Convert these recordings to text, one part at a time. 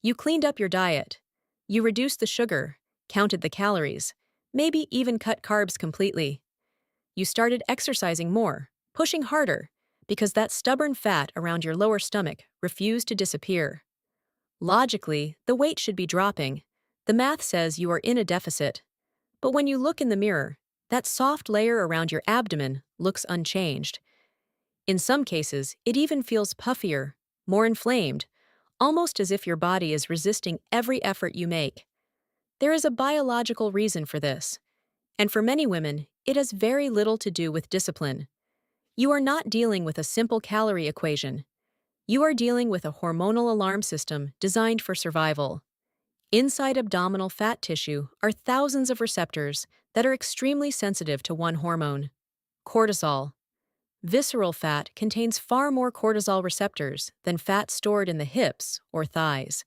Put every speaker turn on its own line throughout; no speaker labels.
You cleaned up your diet. You reduced the sugar, counted the calories, maybe even cut carbs completely. You started exercising more, pushing harder, because that stubborn fat around your lower stomach refused to disappear. Logically, the weight should be dropping. The math says you are in a deficit. But when you look in the mirror, that soft layer around your abdomen looks unchanged. In some cases, it even feels puffier, more inflamed, almost as if your body is resisting every effort you make. There is a biological reason for this, and for many women, it has very little to do with discipline. You are not dealing with a simple calorie equation. You are dealing with a hormonal alarm system designed for survival. Inside abdominal fat tissue are thousands of receptors that are extremely sensitive to one hormone, cortisol. Visceral fat contains far more cortisol receptors than fat stored in the hips or thighs.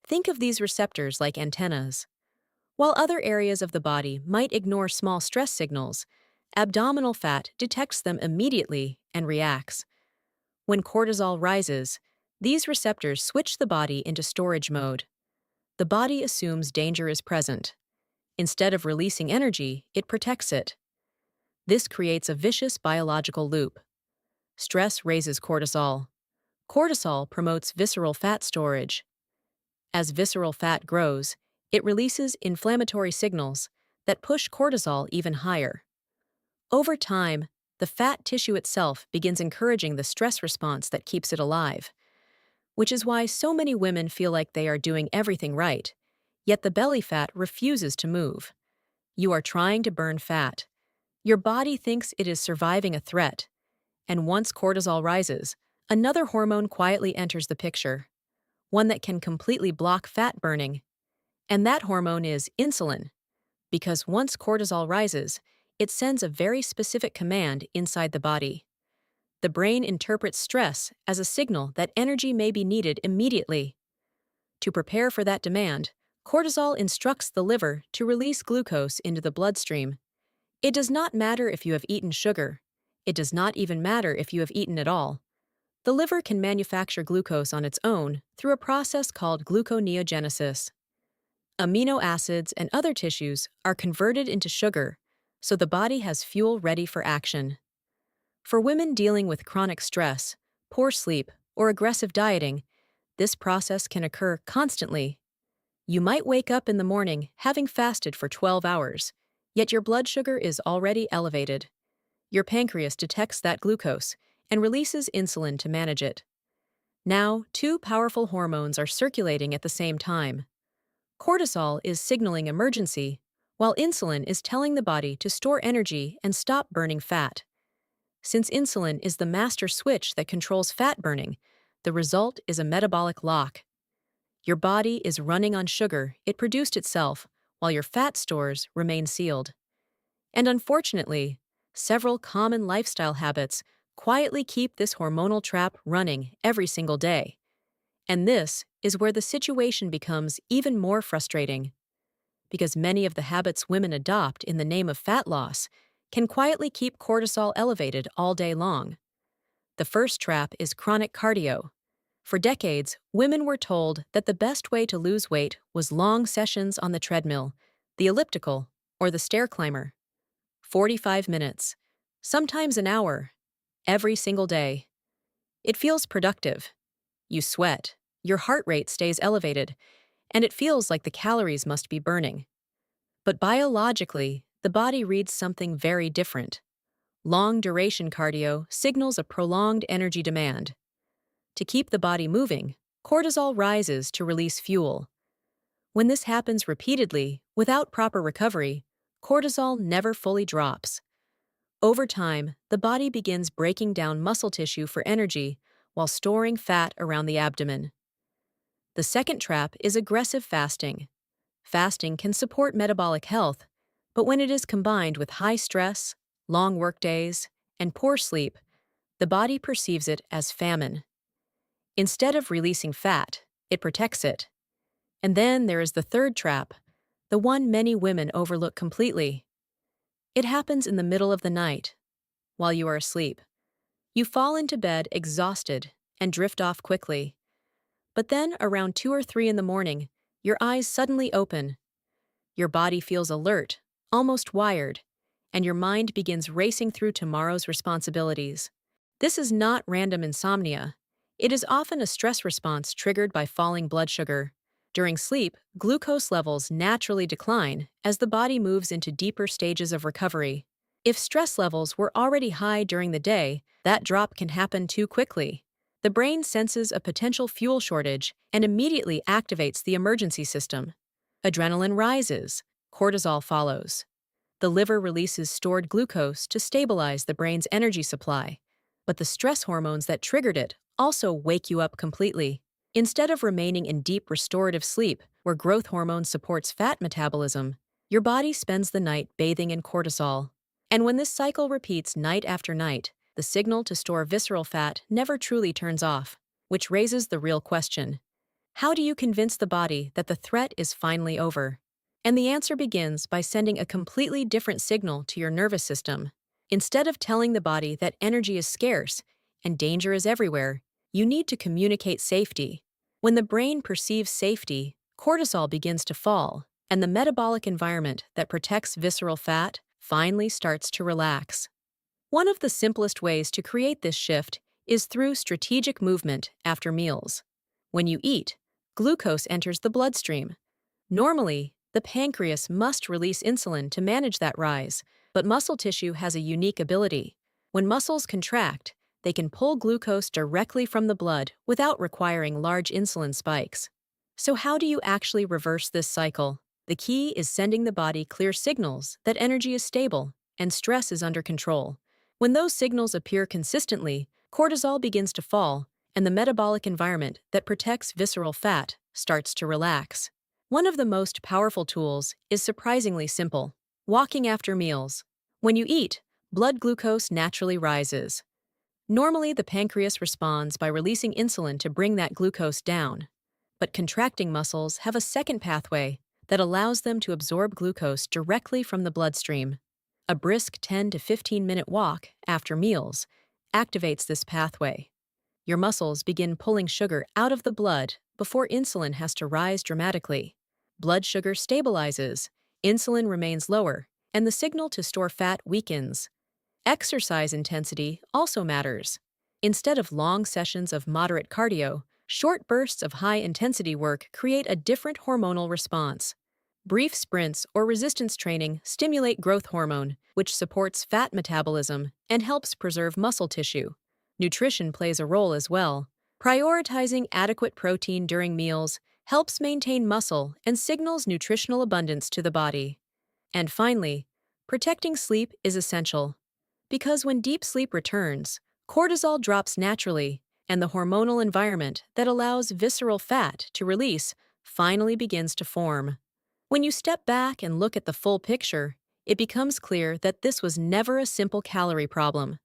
Think of these receptors like antennas. While other areas of the body might ignore small stress signals, abdominal fat detects them immediately and reacts. When cortisol rises, these receptors switch the body into storage mode. The body assumes danger is present. Instead of releasing energy, it protects it. This creates a vicious biological loop. Stress raises cortisol. Cortisol promotes visceral fat storage. As visceral fat grows, it releases inflammatory signals that push cortisol even higher. Over time, the fat tissue itself begins encouraging the stress response that keeps it alive, which is why so many women feel like they are doing everything right, yet the belly fat refuses to move. You are trying to burn fat. Your body thinks it is surviving a threat, and once cortisol rises, another hormone quietly enters the picture, one that can completely block fat burning. And that hormone is insulin, because once cortisol rises, it sends a very specific command inside the body. The brain interprets stress as a signal that energy may be needed immediately. To prepare for that demand, cortisol instructs the liver to release glucose into the bloodstream. It does not matter if you have eaten sugar. It does not even matter if you have eaten at all. The liver can manufacture glucose on its own through a process called gluconeogenesis. Amino acids and other tissues are converted into sugar, so the body has fuel ready for action. For women dealing with chronic stress, poor sleep, or aggressive dieting, this process can occur constantly. You might wake up in the morning having fasted for 12 hours, yet your blood sugar is already elevated. Your pancreas detects that glucose and releases insulin to manage it. Now, two powerful hormones are circulating at the same time. Cortisol is signaling emergency, while insulin is telling the body to store energy and stop burning fat. Since insulin is the master switch that controls fat burning, the result is a metabolic lock. Your body is running on sugar it produced itself, while your fat stores remain sealed. And unfortunately, several common lifestyle habits quietly keep this hormonal trap running every single day. And this is where the situation becomes even more frustrating. Because many of the habits women adopt in the name of fat loss can quietly keep cortisol elevated all day long. The first trap is chronic cardio. For decades, women were told that the best way to lose weight was long sessions on the treadmill, the elliptical, or the stair climber. 45 minutes, sometimes an hour, every single day. It feels productive. You sweat, your heart rate stays elevated, and it feels like the calories must be burning. But biologically, the body reads something very different. Long-duration cardio signals a prolonged energy demand. To keep the body moving, cortisol rises to release fuel. When this happens repeatedly, without proper recovery, cortisol never fully drops. Over time, the body begins breaking down muscle tissue for energy while storing fat around the abdomen. The second trap is aggressive fasting. Fasting can support metabolic health, but when it is combined with high stress, long workdays, and poor sleep, the body perceives it as famine. Instead of releasing fat, it protects it. And then there is the third trap, the one many women overlook completely. It happens in the middle of the night, while you are asleep. You fall into bed exhausted and drift off quickly. But then, around 2 or 3 in the morning, your eyes suddenly open. Your body feels alert, almost wired, and your mind begins racing through tomorrow's responsibilities. This is not random insomnia. It is often a stress response triggered by falling blood sugar. During sleep, glucose levels naturally decline as the body moves into deeper stages of recovery. If stress levels were already high during the day, that drop can happen too quickly. The brain senses a potential fuel shortage and immediately activates the emergency system. Adrenaline rises, cortisol follows. The liver releases stored glucose to stabilize the brain's energy supply. But the stress hormones that triggered it also wake you up completely. Instead of remaining in deep restorative sleep, where growth hormone supports fat metabolism, your body spends the night bathing in cortisol. And when this cycle repeats night after night, the signal to store visceral fat never truly turns off, which raises the real question. How do you convince the body that the threat is finally over? And the answer begins by sending a completely different signal to your nervous system. Instead of telling the body that energy is scarce and danger is everywhere, you need to communicate safety. When the brain perceives safety, cortisol begins to fall, and the metabolic environment that protects visceral fat finally starts to relax. One of the simplest ways to create this shift is through strategic movement after meals. When you eat, glucose enters the bloodstream. Normally, the pancreas must release insulin to manage that rise, but muscle tissue has a unique ability. When muscles contract, they can pull glucose directly from the blood without requiring large insulin spikes. So how do you actually reverse this cycle? The key is sending the body clear signals that energy is stable and stress is under control. When those signals appear consistently, cortisol begins to fall, and the metabolic environment that protects visceral fat starts to relax. One of the most powerful tools is surprisingly simple: walking after meals. When you eat, blood glucose naturally rises. Normally, the pancreas responds by releasing insulin to bring that glucose down. But contracting muscles have a second pathway that allows them to absorb glucose directly from the bloodstream. A brisk 10 to 15-minute walk after meals activates this pathway. Your muscles begin pulling sugar out of the blood before insulin has to rise dramatically. Blood sugar stabilizes, insulin remains lower, and the signal to store fat weakens. Exercise intensity also matters. Instead of long sessions of moderate cardio, short bursts of high-intensity work create a different hormonal response. Brief sprints or resistance training stimulate growth hormone, which supports fat metabolism and helps preserve muscle tissue. Nutrition plays a role as well. Prioritizing adequate protein during meals helps maintain muscle and signals nutritional abundance to the body. And finally, protecting sleep is essential. Because when deep sleep returns, cortisol drops naturally, and the hormonal environment that allows visceral fat to release finally begins to form. When you step back and look at the full picture, it becomes clear that this was never a simple calorie problem.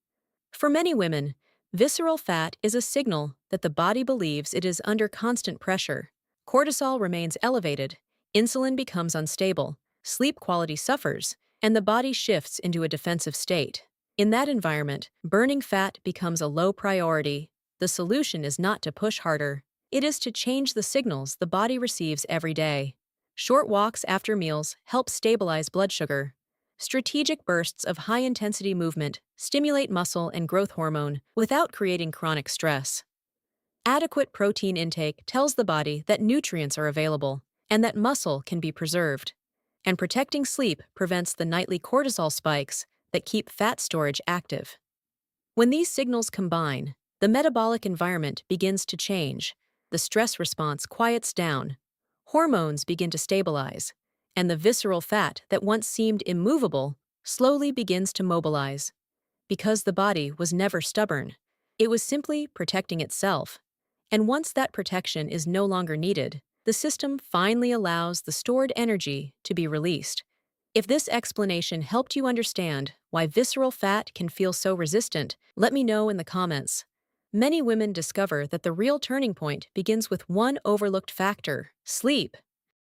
For many women, visceral fat is a signal that the body believes it is under constant pressure. Cortisol remains elevated, insulin becomes unstable, sleep quality suffers, and the body shifts into a defensive state. In that environment, burning fat becomes a low priority. The solution is not to push harder. It is to change the signals the body receives every day. Short walks after meals help stabilize blood sugar. Strategic bursts of high-intensity movement stimulate muscle and growth hormone without creating chronic stress. Adequate protein intake tells the body that nutrients are available and that muscle can be preserved. And protecting sleep prevents the nightly cortisol spikes that keep fat storage active. When these signals combine, the metabolic environment begins to change, the stress response quiets down, hormones begin to stabilize, and the visceral fat that once seemed immovable slowly begins to mobilize. Because the body was never stubborn, it was simply protecting itself. And once that protection is no longer needed, the system finally allows the stored energy to be released. If this explanation helped you understand why visceral fat can feel so resistant, let me know in the comments. Many women discover that the real turning point begins with one overlooked factor: sleep.